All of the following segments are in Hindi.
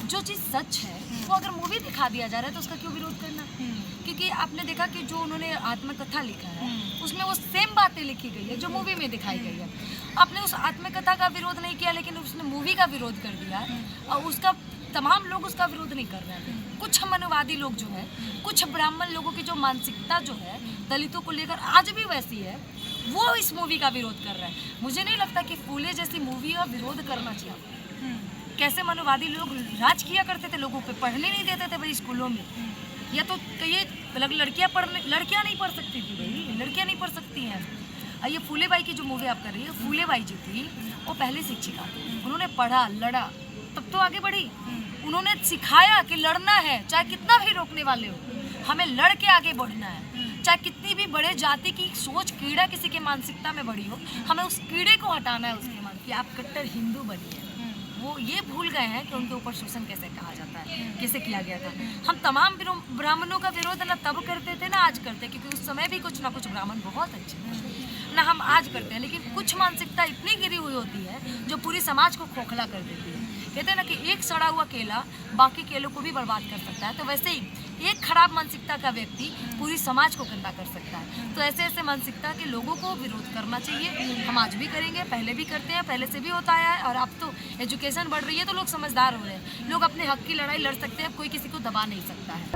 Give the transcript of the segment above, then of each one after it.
जो चीज़ सच है वो अगर मूवी दिखा दिया जा रहा है तो उसका क्यों विरोध करना। क्योंकि आपने देखा कि जो उन्होंने आत्मकथा लिखा है उसमें वो सेम बातें लिखी गई है जो मूवी में दिखाई गई है। आपने उस आत्मकथा का विरोध नहीं किया लेकिन उसने मूवी का विरोध कर दिया और उसका तमाम लोग उसका विरोध नहीं कर रहे हैं। कुछ मनुवादी लोग जो है, कुछ ब्राह्मण लोगों की जो मानसिकता जो है दलितों को लेकर आज भी वैसी है, वो इस मूवी का विरोध कर रहा है। मुझे नहीं लगता कि फूले जैसी मूवी का विरोध करना चाहिए। कैसे मनुवादी लोग राज किया करते थे, लोगों पे पढ़ने नहीं देते थे भाई स्कूलों में। या तो ये लड़कियां नहीं पढ़ सकती थी भाई, लड़कियां नहीं पढ़ सकती हैं। ये फूले बाई की जो मूवी आप कर रही है, फूले बाई जो थी वो पहले शिक्षिका थी, उन्होंने पढ़ा लड़ा तब तो आगे बढ़ी। उन्होंने सिखाया कि लड़ना है, चाहे कितना भी रोकने वाले हो, हमें लड़ के आगे बढ़ना है। चाहे कितनी भी बड़े जाति की सोच कीड़ा किसी के मानसिकता में बड़ी हो, हमें उस कीड़े को हटाना है उसके मन कि आप कट्टर हिंदू बनिए। वो ये भूल गए हैं कि उनके ऊपर शोषण कैसे कहा जाता है, कैसे किया गया था। हम तमाम ब्राह्मणों का विरोध ना तब करते थे ना आज करते, क्योंकि उस समय भी कुछ ना कुछ ब्राह्मण बहुत अच्छे थे ना हम आज करते हैं। लेकिन कुछ मानसिकता इतनी गिरी हुई होती है जो पूरी समाज को खोखला कर देती है। कहते हैं ना कि एक सड़ा हुआ केला बाकी केलों को भी बर्बाद कर सकता है, तो वैसे ही एक खराब मानसिकता का व्यक्ति पूरी समाज को गंदा कर सकता है। तो ऐसे ऐसे मानसिकता के लोगों को विरोध करना चाहिए। हम आज भी करेंगे, पहले भी करते हैं, पहले से भी होता है। और अब तो एजुकेशन बढ़ रही है तो लोग समझदार हो रहे हैं, लोग अपने हक की लड़ाई लड़ सकते हैं, कोई किसी को दबा नहीं सकता है।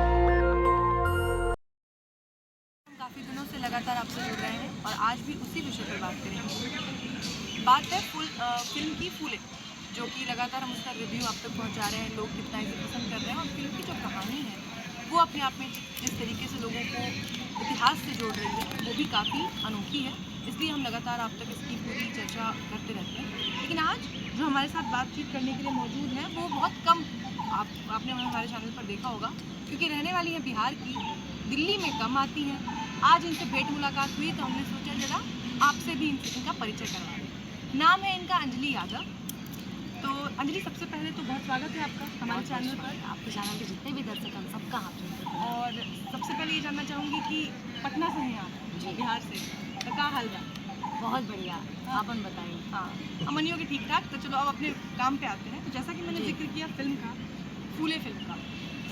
काफ़ी दिनों से लगातार आपसे जुड़ रहे हैं और आज भी उसी विषय पर बात करेंगे। बात है फिल्म की फूले, जो कि लगातार हम उसका रिव्यू आप तक पहुंचा रहे हैं, लोग कितना इसे पसंद कर रहे हैं। और फिल्म की जो कहानी है वो अपने आप में जिस तरीके से लोगों को इतिहास से जोड़ रही है वो भी काफ़ी अनोखी है। इसलिए हम लगातार आप तक इसकी पूरी चर्चा करते रहते हैं। लेकिन आज जो हमारे साथ बातचीत करने के लिए मौजूद है वो बहुत कम आपने हमारे चैनल पर देखा होगा, क्योंकि रहने वाली हैं बिहार की, दिल्ली में कम आती हैं। आज इनसे भेंट मुलाकात हुई तो हमने सोचा जरा आपसे भी इनका परिचय करवा दें। नाम है इनका अंजलि यादव। तो अंजलि, सबसे पहले तो बहुत स्वागत है आपका हमारे चैनल पर। आपके चैनल के जितने भी दर्शक हैं सबका हाथ जोड़ते हैं। और सबसे पहले ये जानना चाहूँगी कि पटना से हैं आप, बिहार से, तो क्या हाल है? बहुत बढ़िया, आपन बताइए। हाँ, अमनियों के ठीक ठाक। तो चलो अब अपने काम पे आते हैं। तो जैसा कि मैंने जिक्र किया फिल्म का, फूले फिल्म का,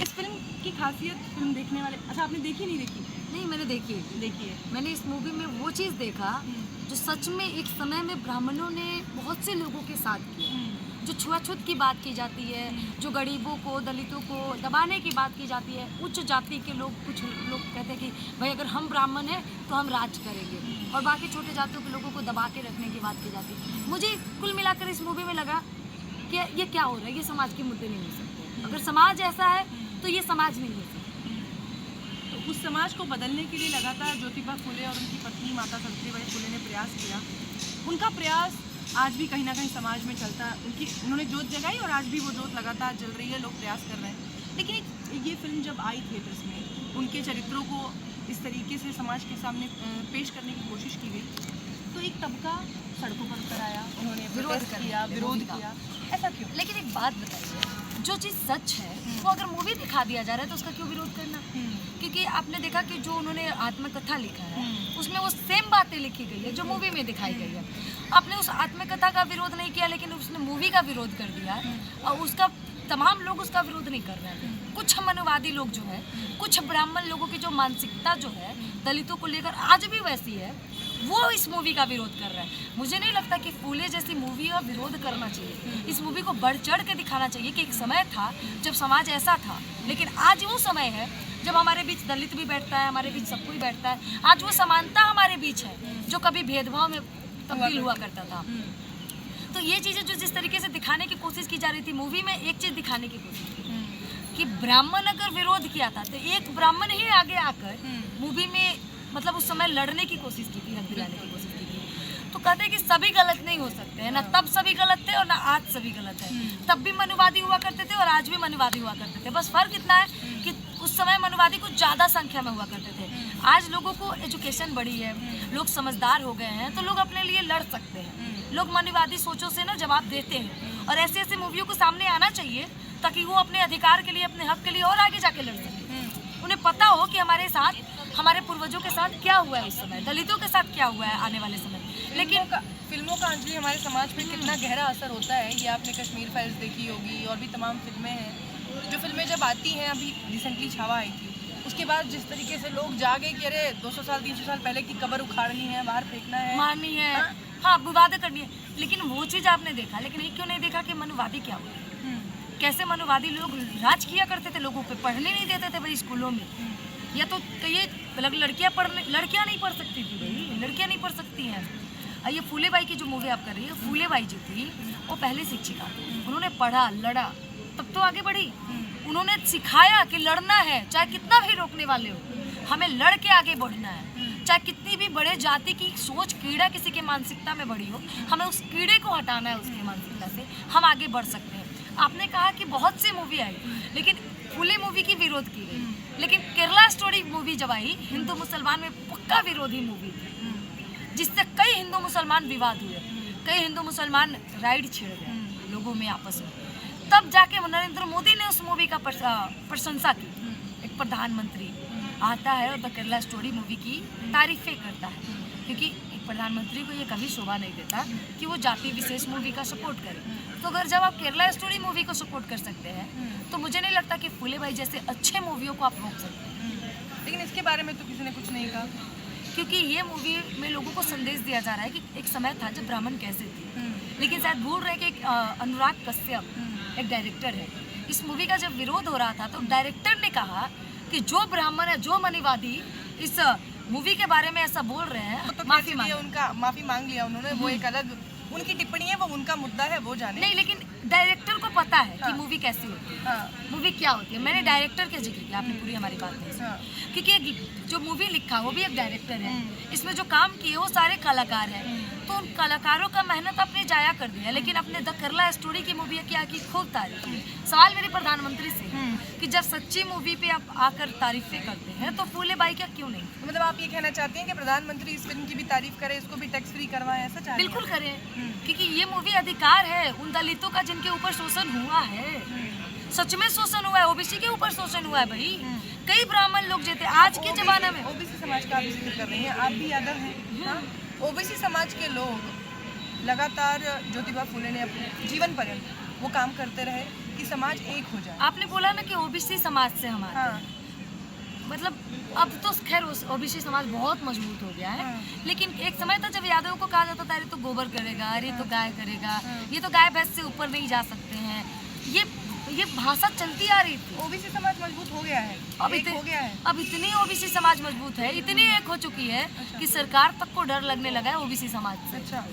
इस फिल्म की खासियत फिल्म देखने वाले, अच्छा आपने देखी नहीं देखी? नहीं, मैंने देखी है। मैंने इस मूवी में वो चीज़ देखा जो सच में एक समय में ब्राह्मणों ने बहुत से लोगों के साथ किया। जो छुआछूत की बात की जाती है, जो गरीबों को, दलितों को दबाने की बात की जाती है, उच्च जाति के लोग, कुछ लोग कहते हैं कि भाई अगर हम ब्राह्मण हैं तो हम राज करेंगे, और बाकी छोटे जातियों के लोगों को दबा के रखने की बात की जाती है। मुझे कुल मिलाकर इस मूवी में लगा कि ये क्या हो रहा है, ये समाज के मुद्दे नहीं हो सकते। अगर समाज ऐसा है तो ये समाज नहीं हो सकता। तो उस समाज को बदलने के लिए लगातार ज्योतिबा फुले और उनकी पत्नी माता सावित्रीबाई फुले ने प्रयास किया। उनका प्रयास आज भी कहीं ना कहीं समाज में चलता है। उन्होंने जोत जगाई और आज भी वो जोत लगातार जल रही है, लोग प्रयास कर रहे हैं। लेकिन ये फिल्म जब आई थिएटर्स में, उनके चरित्रों को इस तरीके से समाज के सामने पेश करने की कोशिश की गई तो एक तबका सड़कों पर उतर आया, उन्होंने विरोध किया। ऐसा क्यों? लेकिन एक बात बताइए, जो चीज़ सच है वो अगर मूवी दिखा दिया जा रहा है तो उसका क्यों विरोध करना। क्योंकि आपने देखा कि जो उन्होंने आत्मकथा लिखा है उसमें वो सेम बातें लिखी गई है जो मूवी में दिखाई गई है। आपने उस आत्मकथा का विरोध नहीं किया लेकिन उसने मूवी का विरोध कर दिया है और उसका तमाम लोग उसका विरोध नहीं कर रहे हैं। कुछ मनुवादी लोग जो है, कुछ ब्राह्मण लोगों की जो मानसिकता जो है दलितों को लेकर आज भी वैसी है, वो इस मूवी का विरोध कर रहा है। मुझे नहीं लगता कि फूले जैसी मूवी का विरोध करना चाहिए। इस मूवी को बढ़ चढ़ के दिखाना चाहिए कि एक समय था जब समाज ऐसा था, लेकिन आज वो समय है जब हमारे बीच दलित भी बैठता है, हमारे बीच सब कोई बैठता है। आज वो समानता हमारे बीच है जो कभी भेदभाव में तब्दील हुआ करता था। तो ये चीज़ें जो जिस तरीके से दिखाने की कोशिश की जा रही थी मूवी में, एक चीज़ दिखाने की कोशिश की कि ब्राह्मण अगर विरोध किया था तो एक ब्राह्मण ही आगे आकर मूवी में मतलब उस समय लड़ने की कोशिश की थी, हक दिलाने की कोशिश की थी। तो कहते हैं कि सभी गलत नहीं हो सकते हैं, ना तब सभी गलत थे और ना आज सभी गलत है। तब भी मनुवादी हुआ करते थे और आज भी मनुवादी हुआ करते थे। बस फर्क इतना है कि उस समय मनुवादी कुछ ज़्यादा संख्या में हुआ करते थे। आज लोगों को एजुकेशन बढ़ी है, लोग समझदार हो गए हैं, तो लोग अपने लिए लड़ सकते हैं। लोग मनुवादी सोचों से ना जवाब देते हैं और ऐसे ऐसे मूवियों को सामने आना चाहिए ताकि वो अपने अधिकार के लिए, अपने हक के लिए और आगे जाके लड़ सकें। उन्हें पता हो कि हमारे साथ, हमारे पूर्वजों के साथ क्या हुआ है उस समय, दलितों के साथ क्या हुआ है आने वाले समय। लेकिन फिल्मों का अंजलि हमारे समाज पे कितना गहरा असर होता है, ये आपने कश्मीर फाइल्स देखी होगी और भी तमाम फिल्में हैं जो फिल्में जब आती हैं, अभी रिसेंटली छावा आई थी, उसके बाद जिस तरीके से लोग जागे कि अरे 200 साल 300 साल पहले की कब्र उखाड़नी है, बाहर फेंकना है, मारनी है, हाँ विवाद करनी है, लेकिन वो चीज़ आपने देखा, लेकिन ये क्यों नहीं देखा कि मनुवादी क्या होता है, कैसे मनुवादी लोग राज किया करते थे, लोगों पे पढ़ने नहीं देते थे भाई स्कूलों में। या तो ये लड़कियां नहीं पढ़ सकती थी भाई, लड़कियां नहीं पढ़ सकती हैं। ये फूले बाई की जो मूवी आप कर रही है, फूले बाई जो थी वो पहले शिक्षिका थी, उन्होंने पढ़ा लड़ा तब तो आगे बढ़ी, उन्होंने सिखाया कि लड़ना है, चाहे कितना भी रोकने वाले हो, हमें लड़ के आगे बढ़ना है, चाहे कितनी भी बड़े जाति की सोच कीड़ा किसी के मानसिकता में बड़ी हो, हमें उस कीड़े को हटाना है उसकी मानसिकता से, हम आगे बढ़ सकते हैं। आपने कहा कि बहुत सी मूवी आई, लेकिन फूले मूवी की विरोध की गई, लेकिन केरला स्टोरी मूवी जब आई, हिंदू मुसलमान में पक्का विरोधी मूवी थी, जिससे कई हिंदू मुसलमान विवाद हुए, कई हिंदू मुसलमान राइड छिड़ गए लोगों में आपस में। तब जाके नरेंद्र मोदी ने उस मूवी का प्रशंसा की। एक प्रधानमंत्री आता है और द केरला स्टोरी मूवी की तारीफें करता है, क्योंकि एक प्रधानमंत्री को ये कभी शोभा नहीं देता कि वो जाति विशेष मूवी का सपोर्ट करे। तो अगर जब आप केरला स्टोरी मूवी को सपोर्ट कर सकते हैं, तो मुझे नहीं लगता कि फूले भाई जैसे अच्छे मूवियों को आप रोक सकते हैं। लेकिन इसके बारे में तो किसी ने कुछ नहीं कहा, क्योंकि ये मूवी में लोगों को संदेश दिया जा रहा है कि एक समय था जब ब्राह्मण कैसे थे, लेकिन शायद भूल रहे कि एक अनुराग कश्यप एक डायरेक्टर है, इस मूवी का जब विरोध हो रहा था तो डायरेक्टर ने कहा कि जो ब्राह्मण है, जो मनीवादी इस मूवी के बारे में ऐसा बोल रहे हैं, तो माफी मांगी। उनका माफी मांग लिया उन्होंने, वो एक अलग उनकी टिप्पणी है, वो उनका मुद्दा है, वो जाने। नहीं, लेकिन डायरेक्टर को पता है कि मूवी कैसी होती है, हाँ। मूवी क्या होती है। मैंने डायरेक्टर का जिक्र किया, आपने पूरी हमारी बात नहीं हाँ। सुनी, क्योंकि जो मूवी लिखा वो भी एक डायरेक्टर है, इसमें जो काम किए वो सारे कलाकार हैं, तो उन कलाकारों का मेहनत आपने जाया कर दिया। लेकिन अपने द केरला स्टोरी की मूवी की आकी खूब तारीफ की। सवाल मेरे प्रधानमंत्री से है कि जब सच्ची मूवी पे आप आकर तारीफें करते हैं तो फूले बाई क्या क्यों नहीं? मतलब आप ये कहना चाहते हैं कि प्रधानमंत्री इस फिल्म की भी तारीफ करे, इसको भी टैक्स फ्री करवाएं, ऐसा चाहते हैं? बिल्कुल करें, क्योंकि ये मूवी अधिकार है उन दलितों का जिनके ऊपर शोषण हुआ है, सच में शोषण हुआ है, ओबीसी के ऊपर शोषण हुआ है भाई। कई ब्राह्मण लोग जो थे आज के जमाने में, ओबीसी समाज का आप जिक्र कर रही हैं, आप भी यादव हैं, ओबीसी समाज के लोग लगातार ज्योतिबा फूले ने अपने जीवन पर्यंत वो काम करते रहे कि समाज एक हो जाए। आपने बोला ना कि ओबीसी समाज से हमारा मतलब अब तो खैर ओबीसी समाज बहुत मजबूत हो गया है, लेकिन एक समय था जब यादव को कहा जाता था अरे तो गोबर करेगा, अरे तो गाय करेगा, ये तो गाय भैंस से ऊपर नहीं जा सकते हैं, ये भाषा चलती आ रही थी। ओबीसी समाज मजबूत हो गया है, अब इतनी ओबीसी समाज मजबूत है, इतनी एक हो चुकी है कि सरकार तक को डर लगने लगा है ओबीसी समाज से। अच्छा,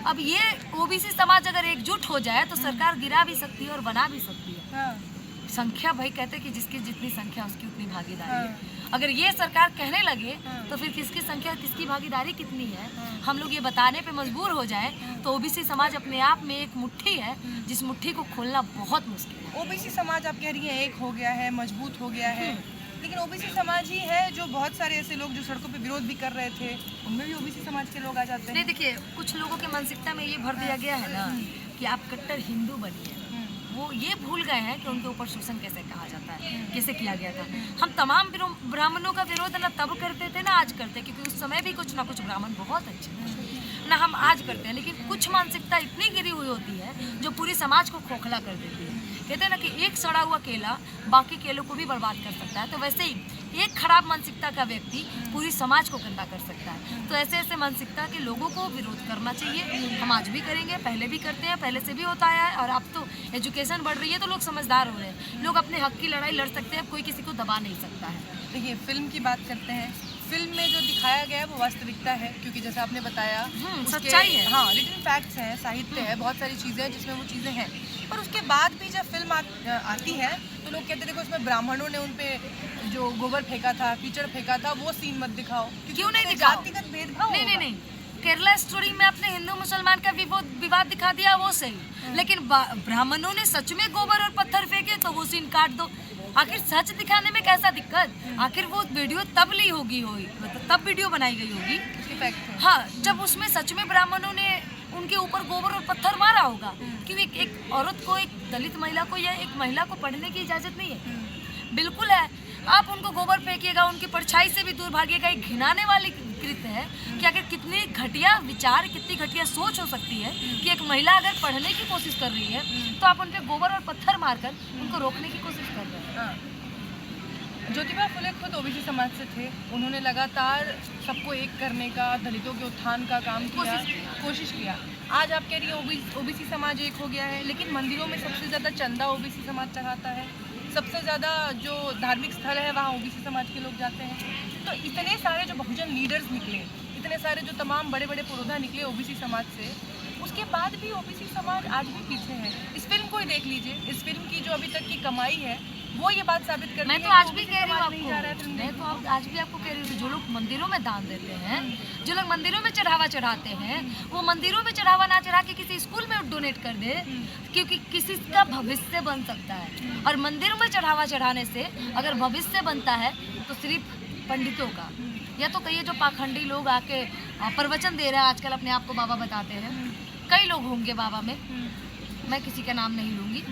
अब ये ओबीसी समाज अगर एकजुट हो जाए तो सरकार गिरा भी सकती है और बना भी सकती है। संख्या भाई कहते हैं कि जिसकी जितनी संख्या उसकी उतनी भागीदारी है। अगर ये सरकार कहने लगे तो फिर किसकी संख्या किसकी भागीदारी कितनी है, हम लोग ये बताने पे मजबूर हो जाए तो ओबीसी समाज अपने आप में एक मुट्ठी है जिस मुट्ठी को खोलना बहुत मुश्किल है। ओबीसी समाज आप कह रही हैं एक हो गया है, मजबूत हो गया है, लेकिन ओबीसी समाज ही है जो बहुत सारे ऐसे लोग जो सड़कों पे विरोध भी कर रहे थे, उनमें भी ओबीसी समाज के लोग आ जाते हैं। नहीं, देखिए कुछ लोगों के मानसिकता में ये भर दिया गया है ना कि आप कट्टर हिंदू बनिए, वो ये भूल गए हैं कि उनके ऊपर शोषण कैसे कहा जाता है, कैसे किया गया था। हम तमाम ब्राह्मणों का विरोध ना तब करते थे ना आज करते, क्योंकि उस समय भी कुछ ना कुछ ब्राह्मण बहुत अच्छे थे ना, हम आज करते हैं। लेकिन कुछ मानसिकता इतनी गिरी हुई होती है जो पूरी समाज को खोखला कर देती है। कहते हैं ना कि एक सड़ा हुआ केला बाकी केलों को भी बर्बाद कर सकता है, तो वैसे ही एक खराब मानसिकता का व्यक्ति पूरी समाज को गंदा कर सकता है। तो ऐसे ऐसे मानसिकता के लोगों को विरोध करना चाहिए, हम आज भी करेंगे, पहले भी करते हैं, पहले से भी होता आया है, और अब तो एजुकेशन बढ़ रही है तो लोग समझदार हो रहे हैं, लोग अपने हक की लड़ाई लड़ सकते हैं, कोई किसी को दबा नहीं सकता है। देखिए फिल्म की बात करते हैं, फिल्म में जो दिखाया गया है वो वास्तविकता है, क्योंकि जैसे आपने बताया सच्चाई है, हाँ रिटन फैक्ट्स हैं, साहित्य है, बहुत सारी चीज़ें हैं जिसमें वो चीज़ें हैं। पर उसके बाद भी जब फिल्म आती है तो लोग कहते देखो इसमें ब्राह्मणों ने उन पे जो गोबर फेंका था, कीचड़ फेंका था, वो सीन मत दिखाओ। क्यों नहीं दिखाओ? जातिगत भेदभाव नहीं, केरला स्टोरी में आपने हिंदू मुसलमान का विवाद दिखा दिया वो सही, लेकिन ब्राह्मणों ने सच में गोबर और पत्थर फेंके तो वो सीन काट दो। आखिर सच दिखाने में कैसा दिक्कत? आखिर वो वीडियो तब ली होगी मतलब तब वीडियो बनाई गई होगी, हाँ जब उसमें सच में ब्राह्मणों ने उनके ऊपर गोबर और पत्थर मारा होगा। क्यों एक औरत को, एक दलित महिला को या एक महिला को पढ़ने की इजाजत नहीं है? बिल्कुल है। आप उनको गोबर फेंकिएगा, उनकी परछाई से भी दूर भागिएगा। एक घिनाने वाली कृत्य है कि अगर कितनी घटिया विचार, कितनी घटिया सोच हो सकती है कि एक महिला अगर पढ़ने की कोशिश कर रही है तो आप उन पे गोबर और पत्थर मारकर उनको रोकने की कोशिश कर रहे हैं। ज्योतिबा फुले खुद ओबीसी समाज से थे। उन्होंने लगातार सबको एक करने का, दलितों के उत्थान का काम किया, कोशिश किया। आज आप कह रही हैं ओबीसी समाज एक हो गया है, लेकिन मंदिरों में सबसे ज़्यादा चंदा ओबीसी समाज चढ़ाता है, सबसे ज़्यादा जो धार्मिक स्थल है वहाँ ओबीसी समाज के लोग जाते हैं। तो इतने सारे जो बहुजन लीडर्स निकले, इतने सारे जो तमाम बड़े बड़े पुरोधा निकले ओबीसी समाज से, उसके बाद भी ओबीसी समाज आज भी पीछे है। इस फिल्म को ही देख लीजिए, इस फिल्म की जो अभी तक की कमाई है वो ये बात साबित करती है। मैं तो आज भी कह रही हूँ आपको, मैं तो आज भी आपको कह रही हूँ, जो लोग मंदिरों में दान देते हैं, जो लोग मंदिरों में चढ़ावा चढ़ाते हैं, वो मंदिरों में चढ़ावा ना चढ़ा के किसी स्कूल में डोनेट कर दे, क्योंकि किसी का भविष्य बन सकता है। और मंदिरों में चढ़ावा चढ़ाने से अगर भविष्य बनता है तो सिर्फ पंडितों का, या तो कहिए जो पाखंडी लोग आके प्रवचन दे रहे हैं आजकल, अपने आप को बाबा बताते हैं, कई लोग होंगे बाबा में, मैं किसी का नाम नहीं लूँगी,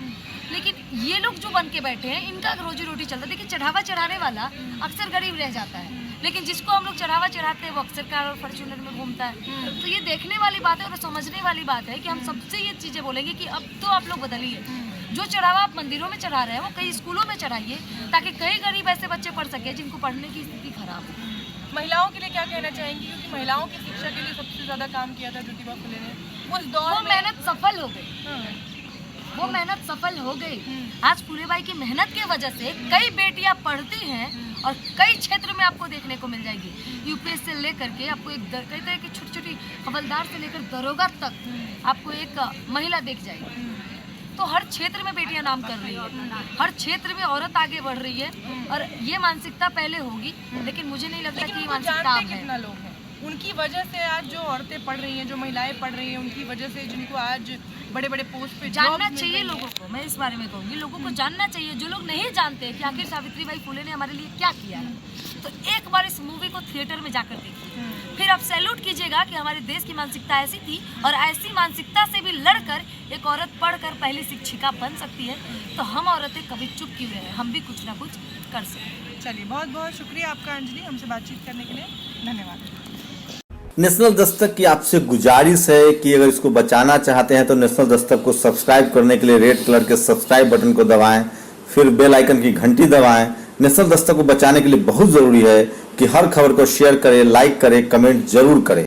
लेकिन ये लोग जो बन के बैठे हैं इनका रोजी रोटी चलता है। देखिए, चढ़ावा चढ़ाने वाला अक्सर गरीब रह जाता है, लेकिन जिसको हम लोग चढ़ावा चढ़ाते हैं वो अक्सर कार और फॉर्च्यूनर में घूमता है। तो ये देखने वाली बात है और समझने वाली बात है कि हम सबसे ये चीज़ें बोलेंगे कि अब तो आप लोग बदलिए। जो चढ़ावा आप मंदिरों में चढ़ा रहे हैं वो कई स्कूलों में चढ़ाइए, ताकि कई गरीब ऐसे बच्चे पढ़ सके जिनको पढ़ने की स्थिति खराब है। महिलाओं के लिए क्या कहना चाहेंगी, क्योंकि महिलाओं की शिक्षा के लिए सबसे ज़्यादा काम किया था ज्योतिबा फुले ने उस दौर में। मेहनत सफल हो गई, वो मेहनत सफल हो गई। आज फुलेबाई की मेहनत की वजह से कई बेटियां पढ़ती हैं और कई क्षेत्र में आपको देखने को मिल जाएगी। यूपीएस से लेकर के आपको एक कई तरह की छोटी छोटी हवलदार से लेकर दरोगा तक आपको एक महिला दिख जाएगी। तो हर क्षेत्र में बेटियां नाम कर रही है, हर क्षेत्र में औरत आगे बढ़ रही है, और ये मानसिकता पहले होगी, लेकिन मुझे नहीं लगता कि ये मानसिकता अब है। कितना लोग हैं उनकी वजह से आज जो औरतें पढ़ रही हैं, जो महिलाएं पढ़ रही हैं, उनकी वजह से जिनको आज बड़े बड़े पोस्ट पे जानना चाहिए लोगों को। मैं इस बारे में कहूँगी, लोगों को जानना चाहिए। जो लोग नहीं जानते कि आखिर सावित्रीबाई फुले ने हमारे लिए क्या किया है, तो एक बार इस मूवी को थिएटर में जाकर देखिए, फिर आप सैल्यूट कीजिएगा कि हमारे देश की मानसिकता ऐसी थी, और ऐसी मानसिकता से भी लड़कर एक औरत पढ़कर पहली शिक्षिका बन सकती है। तो हम औरतें कभी चुप क्यों रहे, हम भी कुछ ना कुछ कर सकते। चलिए, बहुत बहुत शुक्रिया आपका अंजलि, हमसे बातचीत करने के लिए धन्यवाद। नेशनल दस्तक की आपसे गुजारिश है कि अगर इसको बचाना चाहते हैं तो नेशनल दस्तक को सब्सक्राइब करने के लिए रेड कलर के सब्सक्राइब बटन को दबाएं, फिर बेल आइकन की घंटी दबाएं। नेशनल दस्तक को बचाने के लिए बहुत जरूरी है कि हर खबर को शेयर करें, लाइक करें, कमेंट जरूर करें।